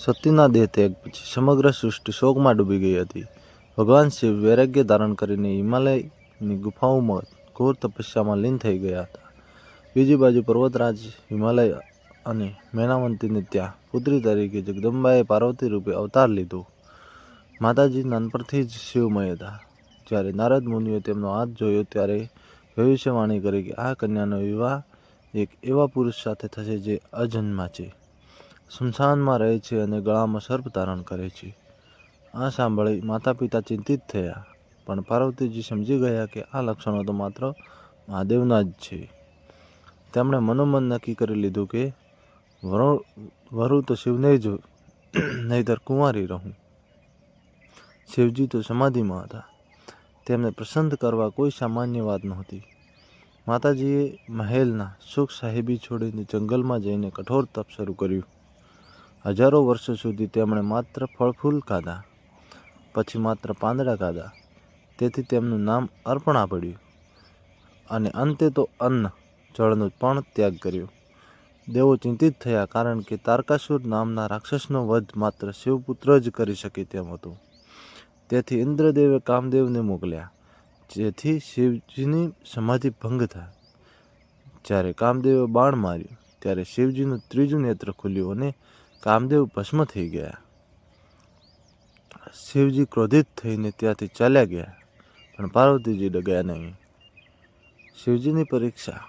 સતીના દેહ ત્યાગ પછી સમગ્ર સૃષ્ટિ શોકમાં ડૂબી ગઈ હતી. ભગવાન શિવ વૈરાગ્ય ધારણ કરીને હિમાલયની ગુફાઓમાં ઘોર તપસ્યામાં લીન થઈ ગયા હતા. બીજી બાજુ પર્વતરાજ હિમાલય અને મેનાવંતીને ત્યાં પુત્રી તરીકે જગદંબાએ પાર્વતી રૂપે અવતાર લીધો. માતાજી નાનપણથી જ શિવમય હતા. જ્યારે નારદ મુનિએ તેમનો હાથ જોયો ત્યારે ભવિષ્યવાણી કરી કે આ કન્યાનો વિવાહ એક એવા પુરુષ સાથે થશે જે અજન્મા છે, સ્મશાનમાં રહે છે અને ગળામાં સર્પ ધારણ કરે છે. આ સાંભળી માતા પિતા ચિંતિત થયા, પણ પાર્વતીજી સમજી ગયા કે આ લક્ષણો તો માત્ર મહાદેવના જ છે. તેમણે મનોમન નક્કી કરી લીધું કે વરુ તો શિવને જ નહીતર કુંવારી રહું. શિવજી તો સમાધિમાં હતા. તેમને પ્રસન્ન કરવા કોઈ સામાન્ય વાત નહોતી. માતાજીએ મહેલના સુખ સાહેબી છોડીને જંગલમાં જઈને કઠોર તપ શરૂ કર્યું. હજારો વર્ષો સુધી તેમણે માત્ર ફળફૂલ ખાધા, પછી માત્ર પાંદડા ખાધા. તેથી તેમનું નામ અર્પણા પડ્યું અને અંતે તો અન્ન જળનો પણ ત્યાગ કર્યો. દેવો ચિંતિત થયા, કારણ કે તારકાસુર નામના રાક્ષસનો વધ માત્ર શિવપુત્ર જ કરી શકે તેમ હતું. તેથી ઇન્દ્રદેવે કામદેવને મોકલ્યા, જેથી શિવજીની સમાધિ ભંગ થાય. જ્યારે કામદેવે બાણ માર્યું ત્યારે શિવજીનું ત્રીજું નેત્ર ખુલ્યું અને કામદેવ ભસ્મ થઈ ગયા. શિવજી ક્રોધિત થઈને ત્યાંથી ચાલ્યા ગયા, પણ પાર્વતીજી ડગ્યા નહીં. શિવજીની પરીક્ષા.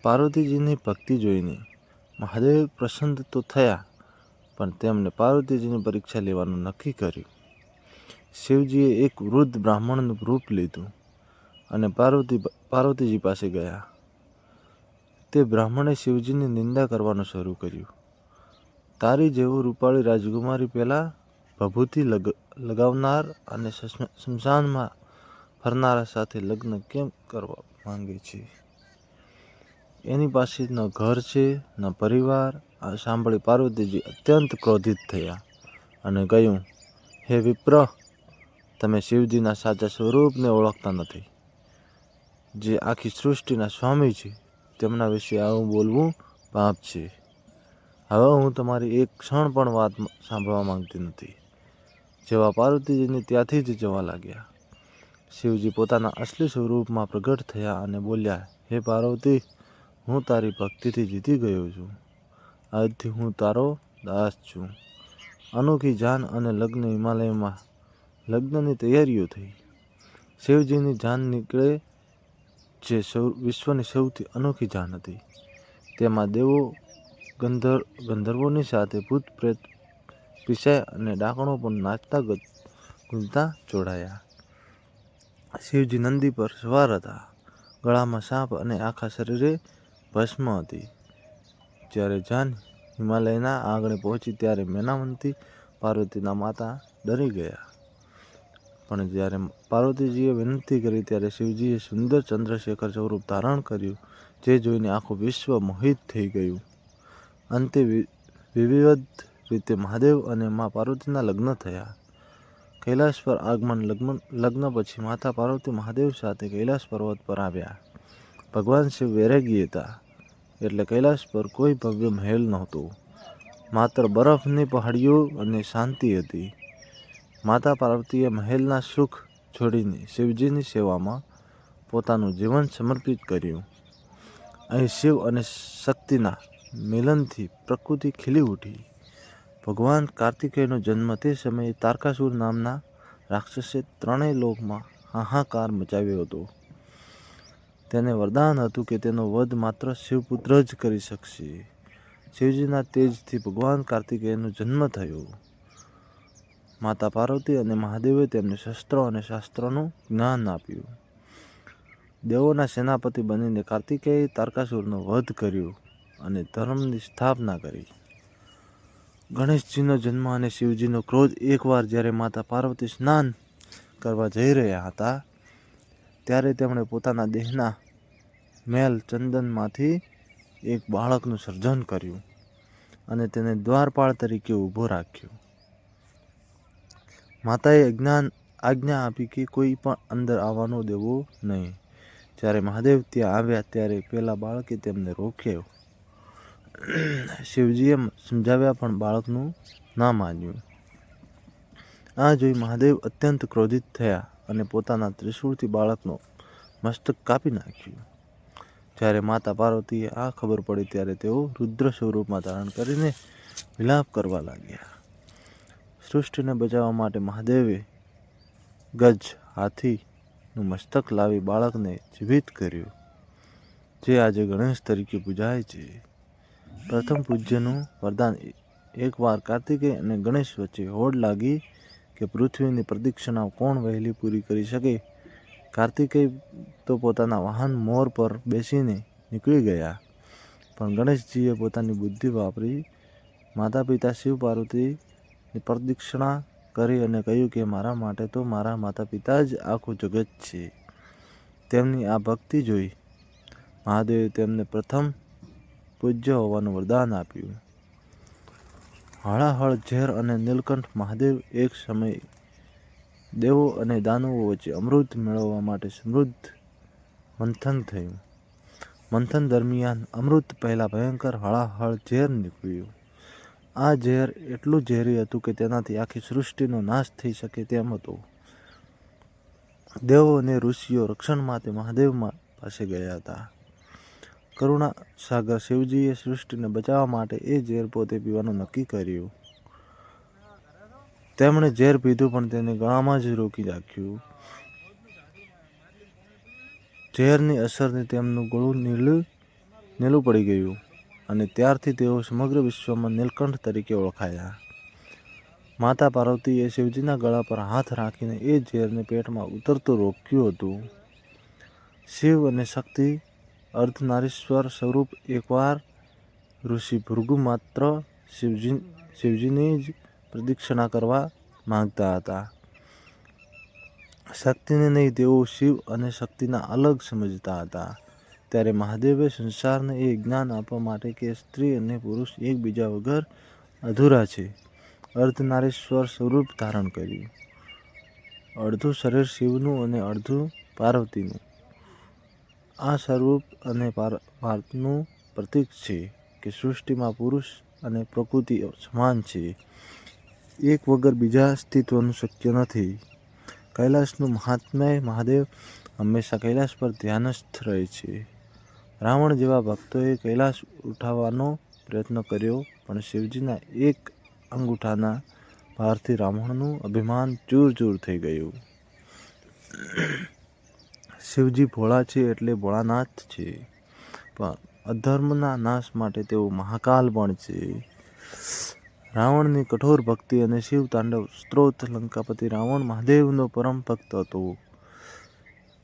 પાર્વતીજીની ભક્તિ જોઈને મહાદેવ પ્રસન્ન તો થયા, પણ તેમણે પાર્વતીજીની પરીક્ષા લેવાનું નક્કી કર્યું. શિવજીએ એક વૃદ્ધ બ્રાહ્મણનું રૂપ લીધું અને પાર્વતીજી પાસે ગયા. તે બ્રાહ્મણે શિવજીની નિંદા કરવાનું શરૂ કર્યું. તારી જેવું રૂપાળી રાજકુમારી પેલા ભભૂતિ લગાવનાર અને સ્મશાનમાં ફરનારા સાથે લગ્ન કેમ કરવા માંગે છે? એની પાસે ન ઘર છે ન પરિવાર. આ સાંભળી પાર્વતીજી અત્યંત ક્રોધિત થયા અને કહ્યું, હે વિપ્ર, તમે શિવજીના સાચા સ્વરૂપને ઓળખતા નથી. જે આખી સૃષ્ટિના સ્વામી છે તેમના વિશે આવું બોલવું પાપ છે. હવે હું તમારી એક ક્ષણ પણ વાત સાંભળવા માંગતી નથી. જેવા પાર્વતીજીને ત્યાંથી જ જવા લાગ્યા. શિવજી પોતાના અસલી સ્વરૂપમાં પ્રગટ થયા અને બોલ્યા, હે પાર્વતી, હું તારી ભક્તિથી જીતી ગયો છું. આજથી હું તારો દાસ છું. અનોખી જાન અને લગ્ન. હિમાલયમાં લગ્નની તૈયારીઓ થઈ. શિવજીની જાન નીકળે જે વિશ્વની સૌથી અનોખી જાન હતી. તેમાં દેવો, ગંધર્વોની સાથે ભૂત પ્રેત, પિશાચ અને ડાકણો પણ નાચતા ગુંજતા જોડાયા. શિવજી નંદી પર સવાર હતા. ગળામાં સાપ અને આખા શરીરે ભસ્મ હતી. જ્યારે જાન હિમાલયના આંગણે પહોંચી ત્યારે મેનાવંતી, પાર્વતીના માતા, ડરી ગયા. પણ જ્યારે પાર્વતીજીએ વિનંતી કરી ત્યારે શિવજીએ સુંદર ચંદ્રશેખર સ્વરૂપ ધારણ કર્યું, જે જોઈને આખું વિશ્વ મોહિત થઈ ગયું. અંતે વિધિવત રીતે મહાદેવ અને મા પાર્વતીના લગ્ન થયા. કૈલાસ પર આગમન. લગ્ન પછી માતા પાર્વતી મહાદેવ સાથે કૈલાસ પર્વત પર આવ્યા. ભગવાન શિવ વૈરાગી હતા, એટલે કૈલાસ પર કોઈ ભવ્ય મહેલ નહોતો. માત્ર બરફની પહાડીઓ અને શાંતિ હતી. માતા પાર્વતીએ મહેલના સુખ છોડીને શિવજીની સેવામાં પોતાનું જીવન સમર્પિત કર્યું. અહીં શિવ અને શક્તિના મિલનથી પ્રકૃતિ ખીલી ઉઠી. ભગવાન કાર્તિકેયનો જન્મ. તે સમયે તારકાસુર નામના રાક્ષસે ત્રણેય લોકમાં હાહાકાર મચાવ્યો હતો. તેને વરદાન હતું કે તેનો વધ માત્ર શિવપુત્ર જ કરી શકશે. શિવજીના તેજથી ભગવાન કાર્તિકેયનો જન્મ થયો. માતા પાર્વતી અને મહાદેવે તેમને શસ્ત્રો અને શાસ્ત્રોનું જ્ઞાન આપ્યું. દેવોના સેનાપતિ બનીને કાર્તિકેયે તારકાસુરનો વધ કર્યો અને ધર્મની સ્થાપના કરી. ગણેશજીનો જન્મ અને શિવજીનો ક્રોધ. એકવાર જ્યારે માતા પાર્વતી સ્નાન કરવા જઈ રહ્યા હતા, ત્યારે તેમણે પોતાના દેહના મેલ ચંદનમાંથી એક બાળકનું સર્જન કર્યું અને તેને દ્વારપાળ તરીકે ઊભો રાખ્યો. માતાએ આજ્ઞા આપી કે કોઈ પણ અંદર આવવાનું દેવું નહીં. જ્યારે મહાદેવ ત્યાં આવ્યા ત્યારે પેલા બાળકે તેમને રોક્યો. શિવજીએ સમજાવ્યા, પણ બાળકનું ના માન્યું. આ જોઈ મહાદેવ અત્યંત ક્રોધિત થયા અને પોતાના ત્રિશૂળથી બાળકનો મસ્તક કાપી નાખ્યું. જ્યારે માતા પાર્વતીએ આ ખબર પડી ત્યારે તેઓ રુદ્ર સ્વરૂપમાં ધારણ કરીને વિલાપ કરવા લાગ્યા. સૃષ્ટિને બચાવવા માટે મહાદેવે ગજ હાથીનું મસ્તક લાવી બાળકને જીવિત કર્યું, જે આજે ગણેશ તરીકે પૂજાય છે. પ્રથમ પૂજ્યનું વરદાન. એકવાર કાર્તિકેય અને ગણેશ વચ્ચે હોડ લાગી કે પૃથ્વીની પ્રદક્ષિણા કોણ વહેલી પૂરી કરી શકે. કાર્તિકેય તો પોતાના વાહન મોર પર બેસીને નીકળી ગયા, પણ ગણેશજીએ પોતાની બુદ્ધિ વાપરી માતા પિતા શિવ પાર્વતીની પ્રદક્ષિણા કરી અને કહ્યું કે મારા માટે તો મારા માતા પિતા જ આખું જગત છે. તેમની આ ભક્તિ જોઈ મહાદેવે તેમને પ્રથમ પૂજ્ય હોવાનું વરદાન આપ્યું. હળાહળ ઝેર અને નીલકંઠ. મહાદેવ. એક સમયે દેવો અને દાનવો વચ્ચે અમૃત મેળવવા માટે સમૃદ્ધ મંથન થયું. મંથન દરમિયાન અમૃત પહેલા ભયંકર હળાહળ ઝેર નીકળ્યું. આ ઝેર એટલું ઝેરી હતું કે તેનાથી આખી સૃષ્ટિનો નાશ થઈ શકે તેમ હતો. દેવો અને ઋષિઓ રક્ષણ માટે મહાદેવ પાસે ગયા હતા. કરુણા સાગર શિવજીએ સૃષ્ટિને બચાવવા માટે એ ઝેર પોતે પીવાનું નક્કી કર્યું. તેમણે ઝેર પીધું પણ તેને ગળામાં જ રોકી રાખ્યું. ઝેરની અસરથી તેમનું ગળું નીલું પડી ગયું અને ત્યારથી તેઓ સમગ્ર વિશ્વમાં નીલકંઠ તરીકે ઓળખાયા. માતા પાર્વતીએ શિવજીના ગળા પર હાથ રાખીને એ ઝેરને પેટમાં ઉતરતું રોક્યું હતું. શિવ અને શક્તિ અર્ધનારીશ્વર સ્વરૂપ. એકવાર ઋષિ ભૃગુ માત્ર શિવજીની જ પ્રદક્ષિણા કરવા માંગતા હતા, શક્તિને નહીં. તેઓ શિવ અને શક્તિના અલગ સમજતા હતા. ત્યારે મહાદેવે સંસારને એ જ્ઞાન આપવા માટે કે સ્ત્રી અને પુરુષ એકબીજા વગર અધૂરા છે, અર્ધનારીશ્વર સ્વરૂપ ધારણ કર્યું. અડધું શરીર શિવનું અને અડધું પાર્વતીનું. આ સ્વરૂપ અને પાર્થનું પ્રતીક છે કે સૃષ્ટિમાં પુરુષ અને પ્રકૃતિ સમાન છે, એક વગર બીજા અસ્તિત્વનું શક્ય નથી. કૈલાસનું મહાત્મ્ય. મહાદેવ હંમેશા કૈલાસ પર ધ્યાનસ્થ રહે છે. રાવણ જેવા ભક્તોએ કૈલાસ ઉઠાવવાનો પ્રયત્ન કર્યો, પણ શિવજીના એક અંગૂઠાના ભારથી રાવણનું અભિમાન ચૂર ચૂર થઈ ગયું. શિવજી ભોળા છે એટલે ભોળાનાથ છે, પણ અધર્મના નાશ માટે તેઓ મહાકાલ પણ છે. રાવણની કઠોર ભક્તિ અને શિવ તાંડવ સ્ત્રોત. લંકાપતિ રાવણ મહાદેવનો પરમ ભક્ત હતો.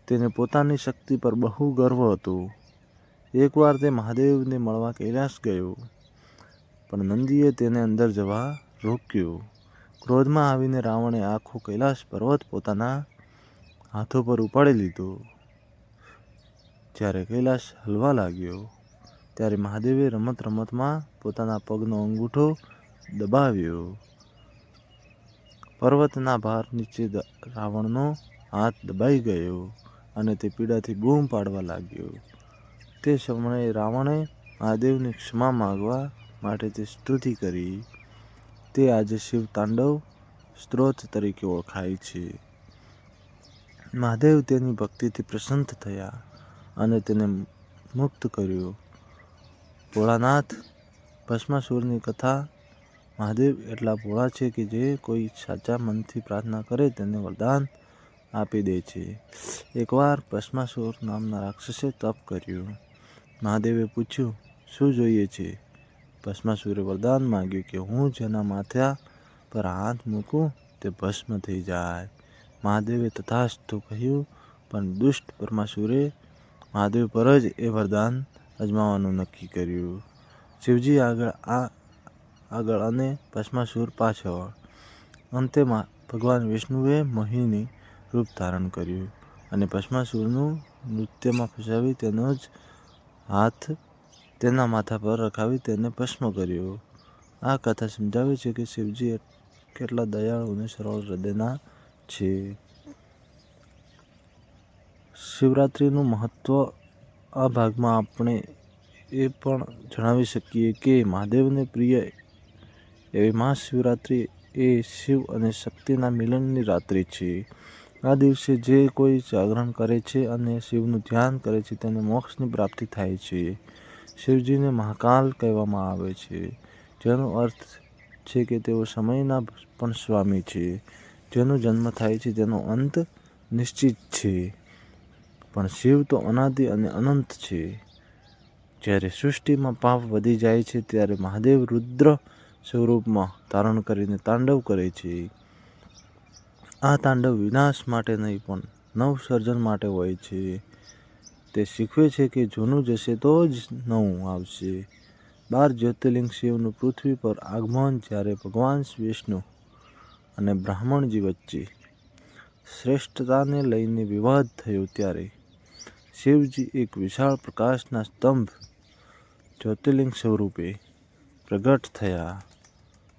તેને પોતાની શક્તિ પર બહુ ગર્વ હતો. એકવાર તે મહાદેવને મળવા કૈલાસ ગયો, પણ નંદીએ તેને અંદર જવા રોક્યો. ક્રોધમાં આવીને રાવણે આખો કૈલાસ પર્વત પોતાના હાથો પર ઉપાડી લીધો. જ્યારે કૈલાસ હલવા લાગ્યો ત્યારે મહાદેવે રમત રમતમાં પોતાના પગનો અંગૂઠો દબાવ્યો. પર્વતના ભાર નીચે રાવણનો હાથ દબાઈ ગયો અને તે પીડાથી બૂમ પાડવા લાગ્યો. તે સમયે રાવણે મહાદેવની ક્ષમા માંગવા માટે તે સ્તુતિ કરી. તે આજે શિવ તાંડવ સ્ત્રોત તરીકે ઓળખાય છે. મહાદેવ તેની ભક્તિથી પ્રસન્ન થયા અને તેને મુક્ત કર્યો. ભોળાનાથ. ભસ્માસુરની કથા. મહાદેવ એટલા ભોળા છે કે જે કોઈ સાચા મનથી પ્રાર્થના કરે તેને વરદાન આપી દે છે. એકવાર ભસ્માસુર નામના રાક્ષસે તપ કર્યું. મહાદેવે પૂછ્યું, શું જોઈએ છે? ભસ્માસુરે વરદાન માંગ્યું કે હું જેના માથા પર હાથ મૂકું તે ભસ્મ થઈ જાય. મહાદેવે તથાસ્તુ કહ્યું, પણ દુષ્ટ ભસ્માસુરે મહાદેવ પર જ એ વરદાન અજમાવવાનું નક્કી કર્યું. શિવજી આગળ અને ભસ્માસુર પાછળ. અંતે ભગવાન વિષ્ણુએ મોહિની રૂપ ધારણ કર્યું અને ભસ્માસુરનું નૃત્યમાં ફસાવી તેનો જ હાથ તેના માથા પર રખાવી તેને ભસ્મ કર્યો. આ કથા સમજાવે છે કે શિવજી કેટલા દયાળુ અને સરળ હૃદયના છે. શિવરાત્રિનું મહત્વ. આ ભાગમાં આપણે એ પણ જણાવી શકીએ કે મહાદેવને પ્રિય એવી મહાશિવરાત્રિ એ શિવ અને શક્તિના મિલનની રાત્રિ છે. આ દિવસે જે કોઈ જાગરણ કરે છે અને શિવનું ધ્યાન કરે છે તેને મોક્ષની પ્રાપ્તિ થાય છે. શિવજીને મહાકાલ કહેવામાં આવે છે, જેનો અર્થ છે કે તેઓ સમયના પણ સ્વામી છે. જેનો જન્મ થાય છે તેનો અંત નિશ્ચિત છે, પણ શિવ તો અનાદિ અને અનંત છે. જ્યારે સૃષ્ટિમાં પાપ વધી જાય છે ત્યારે મહાદેવ રુદ્ર સ્વરૂપમાં ધારણ કરીને તાંડવ કરે છે. આ તાંડવ વિનાશ માટે નહીં પણ નવસર્જન માટે હોય છે. તે શીખવે છે કે જૂનું જશે તો જ નવું આવશે. 12 જ્યોતિર્લિંગ શિવનું પૃથ્વી પર આગમન જ્યારે ભગવાન વિષ્ણુ અને બ્રહ્મણજી વચ્ચે શ્રેષ્ઠતાને લઈને વિવાદ થયો ત્યારે શિવજી એક વિશાળ પ્રકાશના સ્તંભ જ્યોતિર્લિંગ સ્વરૂપે પ્રગટ થયા.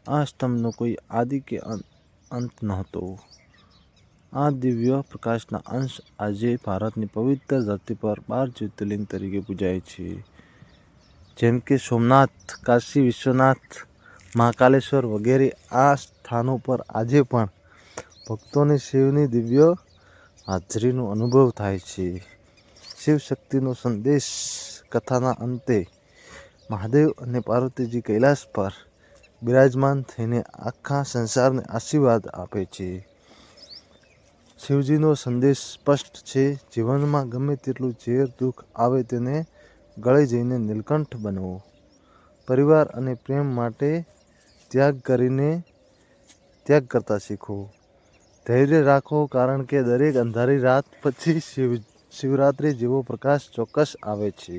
આ સ્તંભનો કોઈ આદિ કે અંત નહોતો. આ દિવ્ય પ્રકાશના અંશ આજે ભારતની પવિત્ર ધરતી પર 12 જ્યોતિર્લિંગ તરીકે પૂજાય છે. જેમ કે સોમનાથ, કાશી વિશ્વનાથ, મહાકાલેશ્વર વગેરે આ સ્થાનો પર આજે પણ ભક્તોને શિવની દિવ્ય હાજરીનો અનુભવ થાય છે. શિવ શક્તિનો સંદેશ કથાના અંતે મહાદેવ અને પાર્વતીજી કૈલાસ પર બિરાજમાન થઈને આખા સંસારને આશીર્વાદ આપે છે. શિવજીનો સંદેશ સ્પષ્ટ છે: જીવનમાં ગમે તેટલું ઝેર દુઃખ આવે તેને ગળે જઈને નીલકંઠ બનવો. પરિવાર અને પ્રેમ માટે ત્યાગ કરતા શીખો. ધૈર્ય રાખો, કારણ કે દરેક અંધારી રાત પછી શિવરાત્રિ જેવો પ્રકાશ ચોક્કસ આવે છે.